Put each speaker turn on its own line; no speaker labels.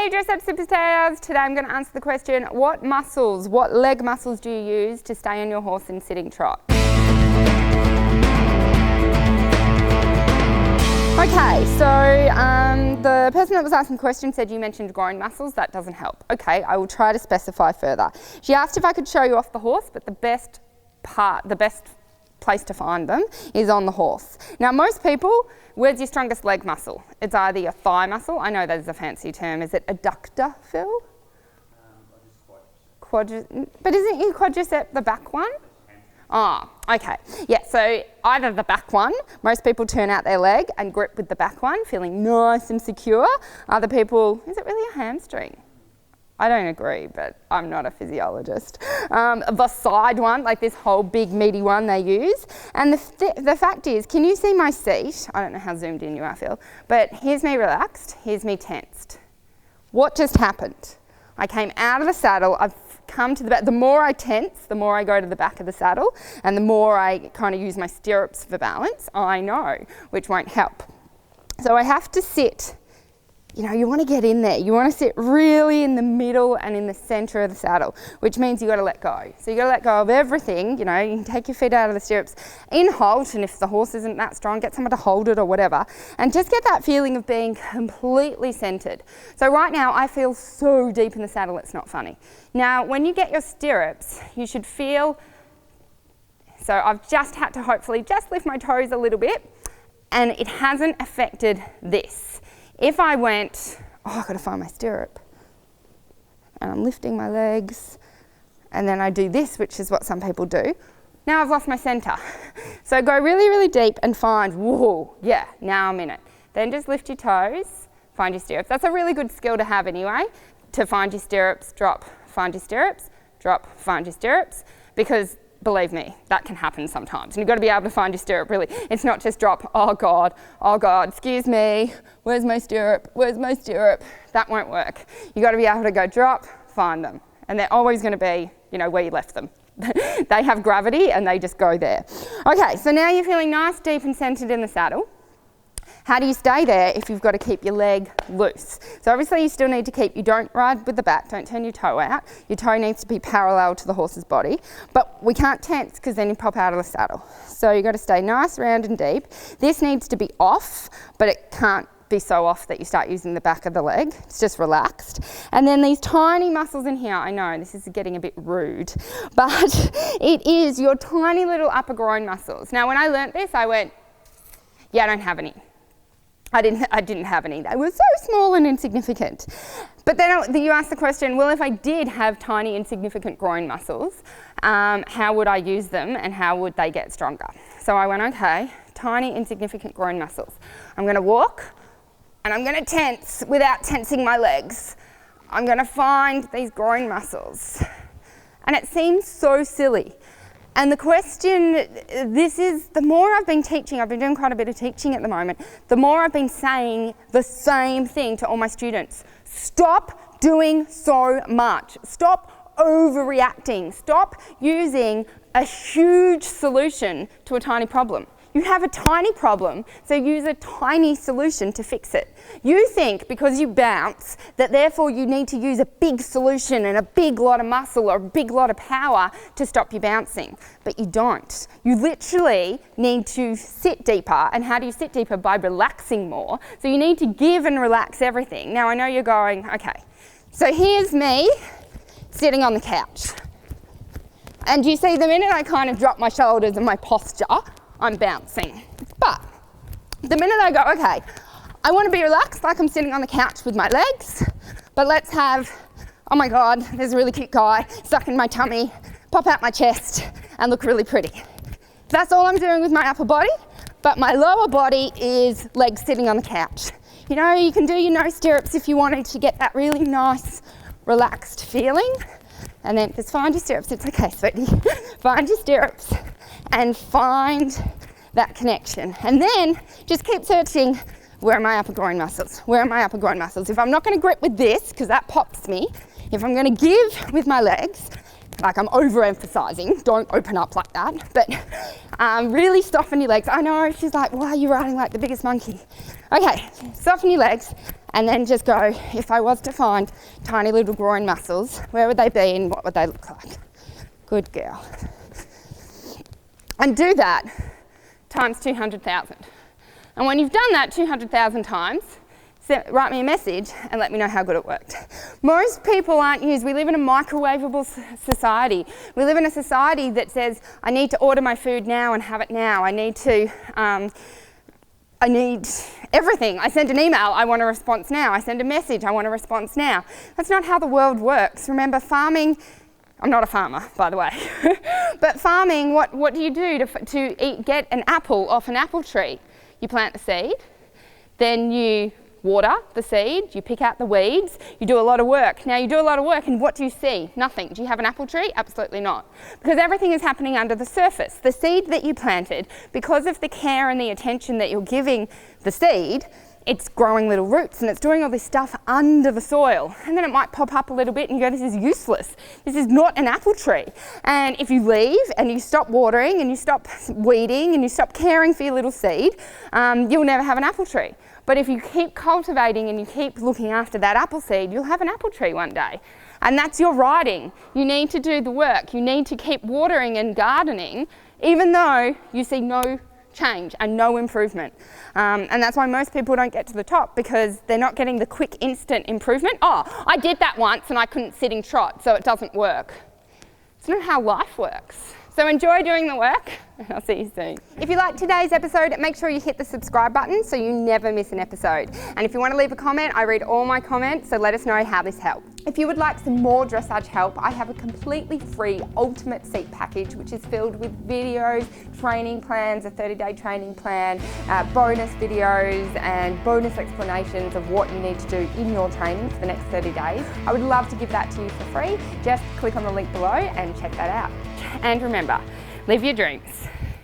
Hey Dressage Superstars, today I'm going to answer the question, what leg muscles do you use to stay on your horse in sitting trot? Okay, so the person that was asking the question said you mentioned groin muscles. That doesn't help. Okay, I will try to specify further. She asked if I could show you off the horse, but the best place to find them is on the horse. Now most people, where's your strongest leg muscle? It's either your thigh muscle, I know that is a fancy term, is it adductor, Phil? But isn't your quadricep the back one? Oh, okay. Yeah, so either the back one, most people turn out their leg and grip with the back one, feeling nice and secure. Other people, is it really a hamstring? I don't agree, but I'm not a physiologist. The side one, like this whole big meaty one they use. And the fact is, can you see my seat? I don't know how zoomed in you are, Phil, but here's me relaxed, here's me tensed. What just happened? I came out of the saddle, I've come to the back. The more I tense, the more I go to the back of the saddle, and the more I kind of use my stirrups for balance, I know, which won't help. So I have to sit, you want to get in there. You want to sit really in the middle and in the centre of the saddle, which means you've got to let go. So you've got to let go of everything, you can take your feet out of the stirrups, in halt, and if the horse isn't that strong, get someone to hold it or whatever, and just get that feeling of being completely centred. So right now, I feel so deep in the saddle, it's not funny. Now, when you get your stirrups, you should feel, so I've just had to hopefully just lift my toes a little bit, and it hasn't affected this. If I went, I've got to find my stirrup, and I'm lifting my legs, and then I do this, which is what some people do, now I've lost my centre. So go really, really deep and find, whoa, yeah, now I'm in it. Then just lift your toes, find your stirrups. That's a really good skill to have anyway, to find your stirrups, drop, find your stirrups, drop, find your stirrups, because believe me, that can happen sometimes. And you've got to be able to find your stirrup, really. It's not just drop, oh God, excuse me, where's my stirrup, where's my stirrup? That won't work. You've got to be able to go drop, find them. And they're always going to be, where you left them. They have gravity and they just go there. Okay, so now you're feeling nice, deep and centered in the saddle. How do you stay there if you've got to keep your leg loose? So obviously you still need to keep, you don't ride with the back, don't turn your toe out. Your toe needs to be parallel to the horse's body, but we can't tense because then you pop out of the saddle. So you've got to stay nice, round and deep. This needs to be off, but it can't be so off that you start using the back of the leg. It's just relaxed. And then these tiny muscles in here, I know this is getting a bit rude, but it is your tiny little upper groin muscles. Now when I learnt this, I went, yeah, I don't have any. I didn't have any. They were so small and insignificant. But then you asked the question, well, if I did have tiny insignificant groin muscles, how would I use them and how would they get stronger? So I went, okay, tiny insignificant groin muscles. I'm going to walk and I'm going to tense without tensing my legs. I'm going to find these groin muscles. And it seems so silly. And the question, the more I've been teaching, I've been doing quite a bit of teaching at the moment, the more I've been saying the same thing to all my students. Stop doing so much. Stop overreacting. Stop using a huge solution to a tiny problem. You have a tiny problem, so use a tiny solution to fix it. You think because you bounce that therefore you need to use a big solution and a big lot of muscle or a big lot of power to stop you bouncing, but you don't. You literally need to sit deeper, and how do you sit deeper? By relaxing more. So you need to give and relax everything. Now I know you're going, okay, so here's me sitting on the couch. And you see the minute I kind of drop my shoulders and my posture, I'm bouncing. But the minute I go, okay, I want to be relaxed like I'm sitting on the couch with my legs, but let's have, oh my God, there's a really cute guy stuck in my tummy, pop out my chest and look really pretty. That's all I'm doing with my upper body, but my lower body is legs sitting on the couch. You can do your no stirrups if you wanted to get that really nice, relaxed feeling. And then just find your stirrups. It's okay, sweetie. Find your stirrups and find that connection. And then just keep searching, where are my upper groin muscles? Where are my upper groin muscles? If I'm not going to grip with this, because that pops me, if I'm going to give with my legs, Like I'm overemphasizing, don't open up like that, but really soften your legs. I know, she's like, why are you riding like the biggest monkey? Okay, soften your legs and then just go, if I was to find tiny little groin muscles, where would they be and what would they look like? Good girl. And do that times 200,000. And when you've done that 200,000 times, write me a message and let me know how good it worked. Most people aren't used. We live in a microwavable society. We live in a society that says, I need to order my food now and have it now. I need everything. I send an email, I want a response now. I send a message, I want a response now. That's not how the world works. Remember, farming, I'm not a farmer, by the way, but farming, what do you do to get an apple off an apple tree? You plant the seed, then you water the seed, you pick out the weeds, you do a lot of work. Now you do a lot of work and what do you see? Nothing. Do you have an apple tree? Absolutely not. Because everything is happening under the surface. The seed that you planted, because of the care and the attention that you're giving the seed, it's growing little roots and it's doing all this stuff under the soil. And then it might pop up a little bit and you go, this is useless. This is not an apple tree. And if you leave and you stop watering and you stop weeding and you stop caring for your little seed, you'll never have an apple tree. But if you keep cultivating and you keep looking after that apple seed, you'll have an apple tree one day. And that's your riding. You need to do the work. You need to keep watering and gardening, even though you see no change and no improvement. And that's why most people don't get to the top, because they're not getting the quick instant improvement. Oh, I did that once and I couldn't sit in trot, so it doesn't work. It's not how life works. So enjoy doing the work, and I'll see you soon. If you liked today's episode, make sure you hit the subscribe button so you never miss an episode. And if you want to leave a comment, I read all my comments, so let us know how this helped. If you would like some more dressage help, I have a completely free ultimate seat package, which is filled with videos, training plans, a 30-day training plan, bonus videos and bonus explanations of what you need to do in your training for the next 30 days. I would love to give that to you for free. Just click on the link below and check that out. And remember, live your dreams.